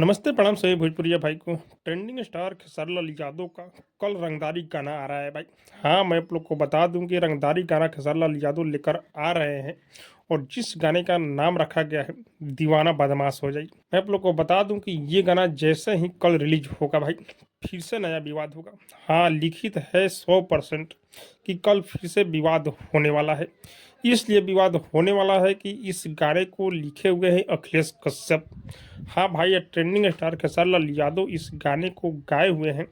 नमस्ते प्रणाम सभी भोजपुरिया भाई को। ट्रेंडिंग स्टार खेसारी लाल यादव का कल रंगदारी गाना आ रहा है भाई। हाँ, मैं आप लोग को बता दूं कि रंगदारी गाना खेसारी लाल यादव लेकर आ रहे हैं और जिस गाने का नाम रखा गया है दीवाना बदमाश हो जाए। मैं आप लोग को बता दूं कि ये गाना जैसे ही कल रिलीज होगा भाई फिर से नया विवाद होगा। हाँ, लिखित है 100% कि कल फिर से विवाद होने वाला है। इसलिए विवाद होने वाला है कि इस गाने को लिखे हुए हैं अखिलेश कश्यप। हाँ भाई, ये ट्रेंडिंग स्टार खेसारी लाल यादव इस गाने को गाए हुए हैं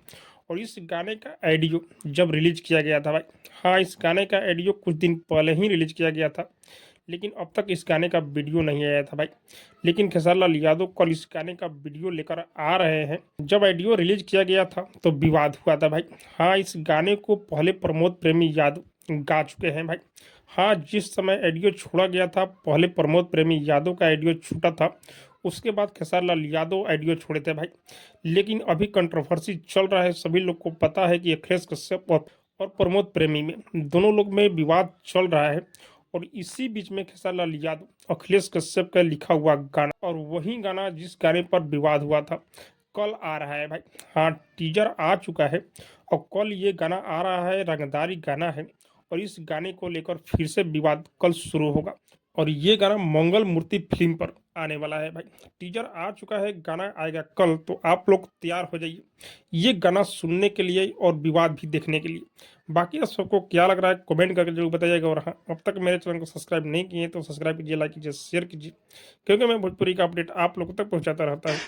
और इस गाने का ऑडियो जब रिलीज किया गया था भाई, हाँ इस गाने का ऑडियो कुछ दिन पहले ही रिलीज किया गया था, लेकिन अब तक इस गाने का वीडियो नहीं आया था भाई। लेकिन खेसारी लाल यादव कल इस गाने का वीडियो लेकर आ रहे हैं। जब ऑडियो रिलीज किया गया था तो विवाद हुआ था भाई। हाँ, इस गाने को पहले प्रमोद प्रेमी यादव गा चुके हैं भाई। हाँ, जिस समय ऑडियो छोड़ा गया था पहले प्रमोद प्रेमी यादव का ऑडियो छूटा था, उसके बाद खेसारी लाल यादव ऑडियो छोड़े थे भाई। लेकिन अभी कंट्रोवर्सी चल रहा है, सभी लोग को पता है कि अखिलेश कश्यप और प्रमोद प्रेमी में दोनों लोग में विवाद चल रहा है। और इसी बीच में खेसारी लाल यादव अखिलेश कश्यप का लिखा हुआ गाना और वही गाना जिस गाने पर विवाद हुआ था कल आ रहा है भाई। हाँ, टीजर आ चुका है और कल ये गाना आ रहा है, रंगदारी गाना है और इस गाने को लेकर फिर से विवाद कल शुरू होगा। और ये गाना मंगल मूर्ति फिल्म पर आने वाला है भाई। टीजर आ चुका है, गाना आएगा कल, तो आप लोग तैयार हो जाइए ये गाना सुनने के लिए और विवाद भी देखने के लिए। बाकी आप सबको क्या लग रहा है कमेंट करके जरूर बताइएगा। और हाँ, अब तक मेरे चैनल को सब्सक्राइब नहीं किए तो सब्सक्राइब कीजिए, लाइक कीजिए, शेयर कीजिए, क्योंकि मैं भोजपुरी का अपडेट आप लोगों तक पहुंचाता रहता हूँ।